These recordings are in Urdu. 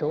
2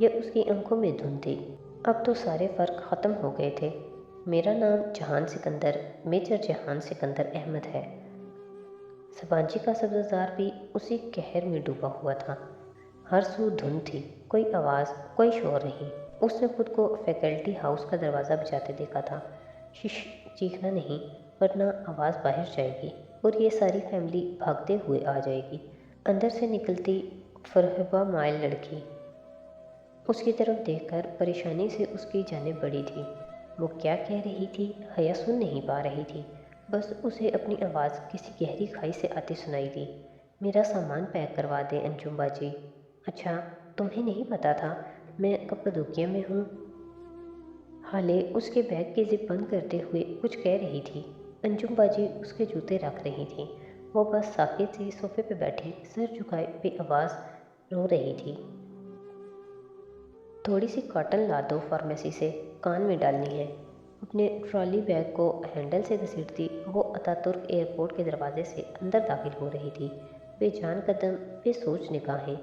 یا اس کی آنکھوں میں دھند تھی؟ اب تو سارے فرق ختم ہو گئے تھے۔ میرا نام جہان سکندر، میجر جہان سکندر احمد ہے۔ سبانجی کا سبززار بھی اسی قہر میں ڈوبا ہوا تھا۔ ہر سو دھند تھی، کوئی آواز، کوئی شور نہیں۔ اس نے خود کو فیکلٹی ہاؤس کا دروازہ بجاتے دیکھا تھا۔ شش، چیخنا نہیں، ورنہ آواز باہر جائے گی اور یہ ساری فیملی بھاگتے ہوئے آ جائے گی۔ اندر سے نکلتی فرحبہ مائل لڑکی اس کی طرف دیکھ کر پریشانی سے اس کی جانب بڑھی تھی۔ وہ کیا کہہ رہی تھی حیا سن نہیں پا رہی تھی، بس اسے اپنی آواز کسی گہری کھائی سے آتی سنائی دی۔ میرا سامان پیک کروا دیں انجم باجی۔ اچھا، تمہیں نہیں پتا تھا میں کپادوکیا میں ہوں؟ حالے اس کے بیگ کی زپ بند کرتے ہوئے کچھ کہہ رہی تھی۔ انجم باجی اس کے جوتے رکھ رہی تھی۔ وہ بس ساکت سے صوفے پہ بیٹھی سر جھکائے بے آواز رو رہی تھی۔ تھوڑی سی کاٹن لا دو فارمیسی سے، کان میں ڈالنی ہے۔ اپنے ٹرالی بیگ کو ہینڈل سے گھسیٹتی وہ اتاترک ایئرپورٹ کے دروازے سے اندر داخل ہو رہی تھی۔ بے جان قدم، بے سوچ نگاہیں۔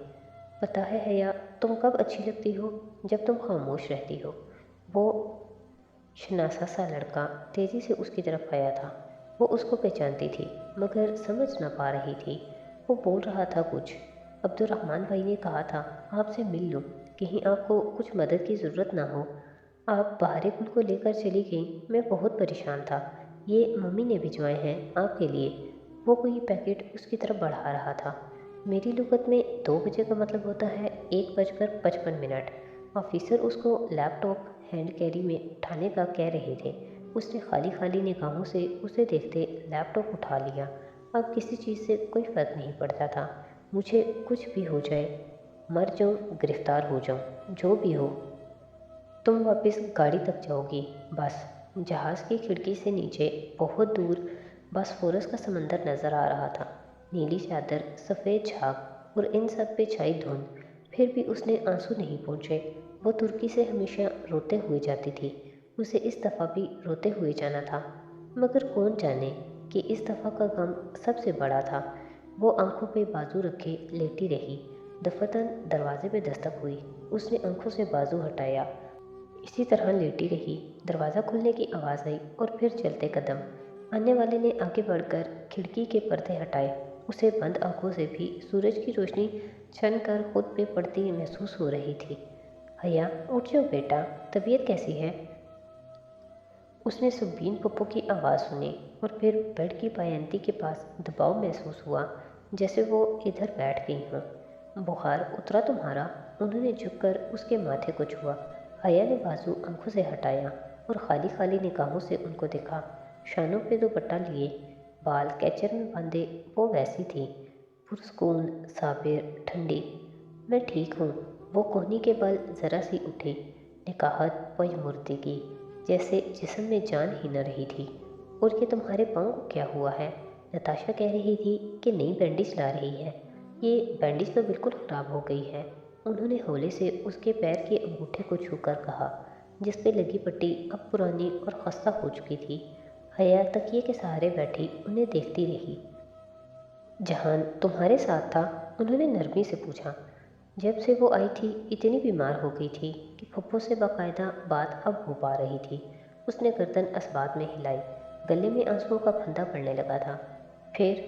پتہ ہے حیا، تم کب اچھی لگتی ہو؟ جب تم خاموش رہتی ہو۔ وہ شناسا سا لڑکا تیزی سے اس کی طرف آیا تھا۔ وہ اس کو پہچانتی تھی مگر سمجھ نہ پا رہی تھی۔ وہ بول رہا تھا کچھ۔ عبدالرحمن بھائی نے کہا تھا آپ سے مل لوں، کہیں آپ کو کچھ مدد کی ضرورت نہ ہو۔ آپ بہارے گل کو لے کر چلی گئیں، میں بہت پریشان تھا۔ یہ ممی نے بھجوائے ہیں آپ کے لیے۔ وہ کوئی پیکٹ اس کی طرف بڑھا رہا تھا۔ میری لغت میں 2 بجے کا مطلب ہوتا ہے 1:55۔ آفیسر اس کو لیپ ٹاپ ہینڈ کیری میں اٹھانے کا کہہ رہے تھے۔ اس نے خالی خالی نگاہوں سے اسے دیکھتے لیپ ٹاپ اٹھا لیا۔ اب کسی چیز سے کوئی فرق نہیں پڑتا تھا۔ مجھے کچھ بھی ہو جائے، مر جاؤں، گرفتار ہو جاؤں، جو بھی ہو، تم واپس گاڑی تک جاؤ گی بس۔ جہاز کی کھڑکی سے نیچے بہت دور باسفورس کا سمندر نظر آ رہا تھا۔ نیلی چادر، سفید جھاگ اور ان سب پہ چھائی دھند۔ پھر بھی اس نے آنسو نہیں پہنچے۔ وہ ترکی سے ہمیشہ روتے ہوئے جاتی تھی، اسے اس دفعہ بھی روتے ہوئے جانا تھا، مگر کون جانے کہ اس دفعہ کا غم سب سے بڑا تھا۔ وہ آنکھوں پہ بازو رکھے لیٹی رہی۔ دفتن دروازے پہ دستک ہوئی۔ اس نے آنکھوں سے بازو ہٹایا، اسی طرح لیٹی رہی۔ دروازہ کھلنے کی آواز آئی اور پھر چلتے قدم۔ آنے والے نے آگے بڑھ کر کھڑکی کے پردے ہٹائے۔ اسے بند آنکھوں سے بھی سورج کی روشنی چھن کر خود پہ پڑتی محسوس ہو رہی تھی۔ حیا، اٹھ جاؤ بیٹا، طبیعت کیسی ہے؟ اس نے سبین پپو کی آواز سنی اور پھر بیڈ کی پائینتی کے پاس دباؤ محسوس ہوا، جیسے وہ ادھر بیٹھ گئی ہوں۔ بخار اترا تمہارا؟ انہوں نے جھک کر اس کے ماتھے کو چھوا۔ حیا نے بازو آنکھوں سے ہٹایا اور خالی خالی نگاہوں سے ان کو دیکھا۔ شانوں پہ دوپٹہ لیے، بال کیچر میں باندھے وہ ویسی تھی، پرسکون، صابر، ٹھنڈی۔ میں ٹھیک ہوں۔ وہ کوہنی کے بل ذرا سی اٹھی، نکاہت پژمردگی، جیسے جسم میں جان ہی نہ رہی تھی۔ اور یہ تمہارے پاؤں کو کیا ہوا ہے؟ نتاشا کہہ رہی تھی کہ نئی بینڈیج لا رہی ہے۔ یہ بینڈیج تو بالکل خراب ہو گئی ہے، انہوں نے ہولے سے اس کے پیر کے انگوٹھے کو چھو کر کہا، جس پہ لگی پٹی اب پرانی اور خستہ ہو چکی تھی۔ حیا تکیے کے سہارے بیٹھی انہیں دیکھتی رہی۔ جہان تمہارے ساتھ تھا؟ انہوں نے نرمی سے پوچھا۔ جب سے وہ آئی تھی اتنی بیمار ہو گئی تھی کہ پھپھو سے باقاعدہ بات اب ہو پا رہی تھی۔ اس نے گردن اسبات میں ہلائی، گلے میں آنسوؤں کا پھندا پڑنے لگا تھا۔ پھر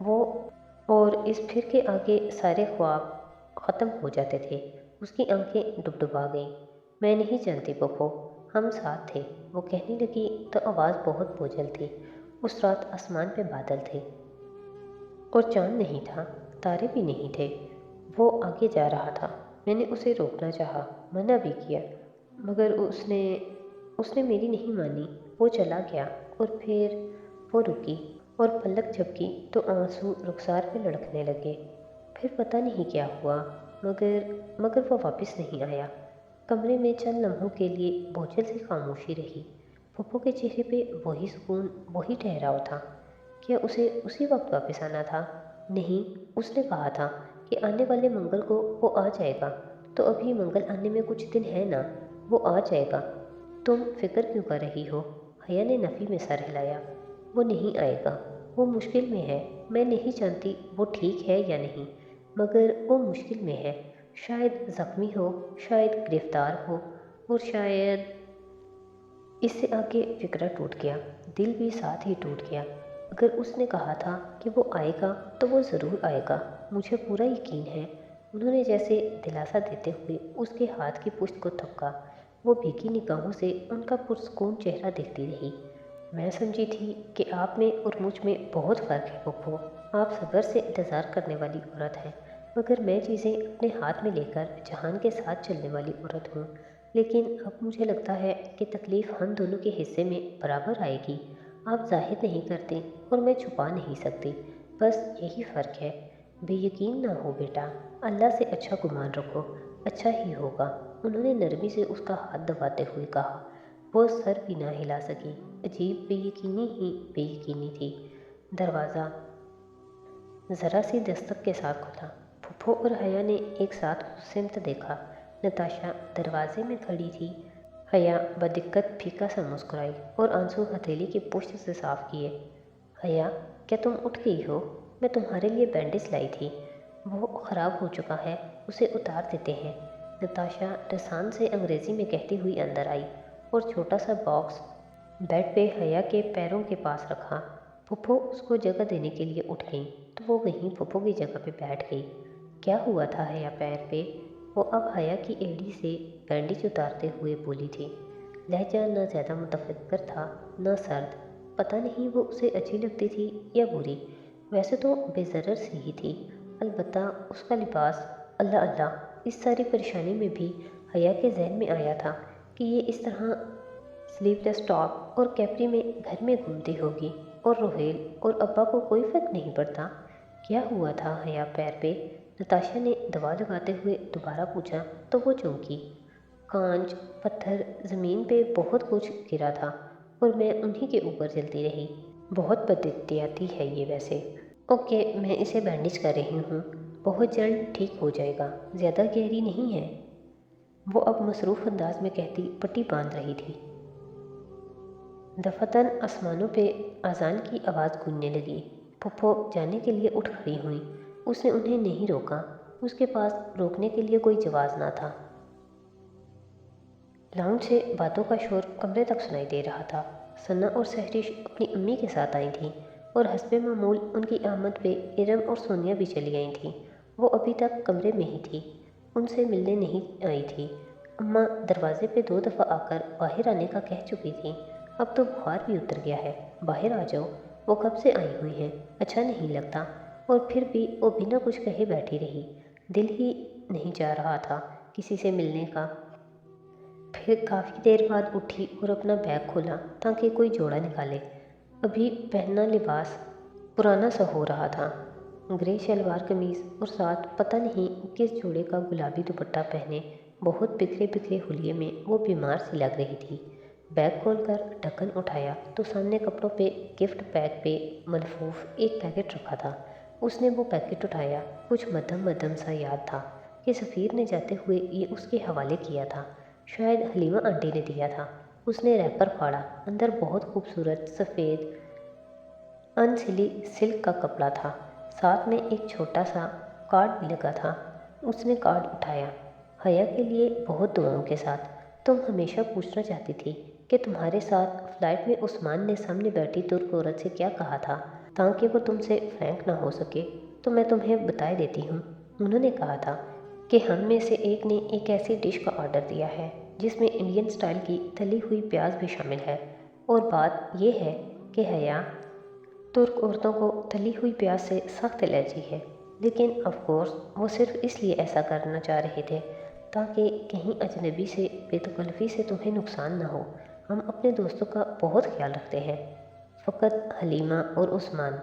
وہ اور اس پھر کے آگے سارے خواب ختم ہو جاتے تھے۔ اس کی آنکھیں ڈبڈبا گئیں۔ میں نہیں جانتی پھپھو، ہم ساتھ تھے، وہ کہنے لگی تو آواز بہت بوجھل تھی۔ اس رات آسمان پہ بادل تھے اور چاند نہیں تھا، تارے بھی نہیں تھے۔ وہ آگے جا رہا تھا، میں نے اسے روکنا چاہا، منع بھی کیا، مگر اس نے میری نہیں مانی۔ وہ چلا گیا اور پھر وہ رکی اور پلک جھپکی تو آنسو رخسار پہ لڑکنے لگے۔ پھر پتہ نہیں کیا ہوا، مگر وہ واپس نہیں آیا۔ کمرے میں چند لمحوں کے لیے بوجھل سی خاموشی رہی۔ پھپھو کے چہرے پہ وہی سکون، وہی ٹھہراؤ تھا۔ کیا اسے اسی وقت واپس آنا تھا؟ نہیں، اس نے کہا تھا کہ آنے والے منگل کو وہ آ جائے گا، تو ابھی منگل آنے میں کچھ دن ہے نا، وہ آ جائے گا۔ تم فکر کیوں کر رہی ہو؟ حیا نے نفی میں سر ہلایا۔ وہ نہیں آئے گا، وہ مشکل میں ہے۔ میں نہیں جانتی وہ ٹھیک ہے یا نہیں، مگر وہ مشکل میں ہے۔ شاید زخمی ہو، شاید گرفتار ہو، اور شاید اس سے آگے فکرہ ٹوٹ گیا، دل بھی ساتھ ہی ٹوٹ گیا۔ اگر اس نے کہا تھا کہ وہ آئے گا تو وہ ضرور آئے گا، مجھے پورا یقین ہے۔ انہوں نے جیسے دلاسا دیتے ہوئے اس کے ہاتھ کی پشت کو تھپکا۔ وہ بھیگی نگاہوں سے ان کا پرسکون چہرہ دیکھتی رہی۔ میں سمجھی تھی کہ آپ میں اور مجھ میں بہت فرق ہے پھپھو۔ آپ صبر سے انتظار کرنے والی عورت ہیں، مگر میں چیزیں اپنے ہاتھ میں لے کر جہان کے ساتھ چلنے والی عورت ہوں۔ لیکن اب مجھے لگتا ہے کہ تکلیف ہم دونوں کے حصے میں برابر آئے گی۔ آپ ظاہر نہیں کرتے اور میں چھپا نہیں سکتی، بس یہی فرق ہے۔ بے یقین نہ ہو بیٹا، اللہ سے اچھا گمان رکھو، اچھا ہی ہوگا۔ انہوں نے نرمی سے اس کا ہاتھ دباتے ہوئے کہا۔ وہ سر بھی نہ ہلا سکی، عجیب بے یقینی ہی بے یقینی تھی۔ دروازہ ذرا سی دستک کے ساتھ کھلا۔ پھپھو اور حیا نے ایک ساتھ اس سمت دیکھا۔ نتاشا دروازے میں کھڑی تھی۔ حیا بدقت پھیکا سا مسکرائی اور آنسو ہتھیلی کی پشت سے صاف کیے۔ حیا، کیا تم اٹھ گئی ہو؟ میں تمہارے لیے بینڈیج لائی تھی، وہ خراب ہو چکا ہے، اسے اتار دیتے ہیں۔ نتاشا رسان سے انگریزی میں کہتی ہوئی اندر آئی اور چھوٹا سا باکس بیڈ پہ حیا کے پیروں کے پاس رکھا۔ پھپھو اس کو جگہ دینے کے لیے اٹھ گئیں تو وہ وہیں پھپھو کی جگہ پہ بیٹھ گئی۔ کیا ہوا تھا حیا پیر پہ؟ وہ اب حیا کی ایڑی سے بینڈیج اتارتے ہوئے بولی تھی۔ لہجہ نہ زیادہ متفکر تھا نہ سرد، پتہ نہیں وہ اسے اچھی لگتی تھی یا بری۔ ویسے تو بے ضرر سی ہی تھی، البتہ اس کا لباس، اللہ اللہ، اس ساری پریشانی میں بھی حیا کے ذہن میں آیا تھا کہ یہ اس طرح سلیو لیس ٹاپ اور کیپری میں گھر میں گھومتی ہوگی اور روہیل اور ابا کو کوئی فرق نہیں پڑتا۔ کیا ہوا تھا حیا پیر پہ؟ نتاشا نے دوا لگاتے ہوئے دوبارہ پوچھا تو وہ چونکی۔ کانچ، پتھر، زمین پہ بہت کچھ گرا تھا اور میں انہی کے اوپر چلتی رہی۔ بہت بد احتیاطی ہے یہ ویسے۔ اوکے، میں اسے بینڈیج کر رہی ہوں، بہت جلد ٹھیک ہو جائے گا، زیادہ گہری نہیں ہے۔ وہ اب مصروف انداز میں کہتی پٹی باندھ رہی تھی۔ دفتن آسمانوں پہ اذان کی آواز گونجنے لگی۔ پھپھو جانے کے لیے اٹھ کھڑی ہوئیں۔ اس نے انہیں نہیں روکا، اس کے پاس روکنے کے لیے کوئی جواز نہ تھا۔ لاؤنج سے باتوں کا شور کمرے تک سنائی دے رہا تھا۔ ثنا اور سہرش اپنی امی کے ساتھ آئی تھیں اور حسب معمول ان کی آمد پہ ارم اور سونیا بھی چلی آئی تھیں۔ وہ ابھی تک کمرے میں ہی تھی، ان سے ملنے نہیں آئی تھی۔ اماں دروازے پہ 2 دفعہ آ کر باہر آنے کا کہہ چکی تھیں۔ اب تو بخار بھی اتر گیا ہے، باہر آ جاؤ، وہ کب سے آئی ہوئی ہیں، اچھا نہیں لگتا۔ اور پھر بھی وہ بنا کچھ کہے بیٹھی رہی، دل ہی نہیں چاہ رہا تھا کسی سے ملنے کا۔ پھر کافی دیر بعد اٹھی اور اپنا بیگ کھولا تاکہ کوئی جوڑا نکالے۔ ابھی پہننا لباس پرانا سا ہو رہا تھا، گرے شلوار قمیض اور ساتھ پتہ نہیں کس جوڑے کا گلابی دوپٹہ پہنے بہت بکھرے بکھرے حلیے میں وہ بیمار سی لگ رہی تھی۔ بیگ کھول کر ڈھکن اٹھایا تو سامنے کپڑوں پہ گفٹ بیگ پہ ملفوف ایک پیکٹ رکھا تھا۔ اس نے وہ پیکٹ اٹھایا، کچھ مدھم مدھم سا یاد تھا کہ سفیر نے جاتے ہوئے یہ اس کے حوالے کیا تھا، شاید حلیمہ آنٹی نے دیا تھا۔ اس نے ریپر پھاڑا، اندر بہت خوبصورت سفید ان سلی سلک کا کپڑا تھا، ساتھ میں ایک چھوٹا سا کارڈ بھی لگا تھا۔ اس نے کارڈ اٹھایا۔ حیا کے لیے بہت دعاؤں کے ساتھ، تم ہمیشہ پوچھنا چاہتی تھی کہ تمہارے ساتھ فلائٹ میں عثمان نے سامنے بیٹھی ترک عورت سے کیا کہا تھا تاکہ وہ تم سے فرینک نہ ہو سکے، تو میں تمہیں بتائے دیتی ہوں۔ انہوں نے کہا تھا کہ ہم میں سے ایک نے ایک ایسی ڈش کا آرڈر دیا ہے جس میں انڈین سٹائل کی تلی ہوئی پیاز بھی شامل ہے، اور بات یہ ہے کہ حیا ترک عورتوں کو تلی ہوئی پیاز سے سخت الرجی ہے، لیکن آف کورس وہ صرف اس لیے ایسا کرنا چاہ رہے تھے تاکہ کہیں اجنبی سے بے تکلفی سے تمہیں نقصان نہ ہو۔ ہم اپنے دوستوں کا بہت خیال رکھتے ہیں، فقط حلیمہ اور عثمان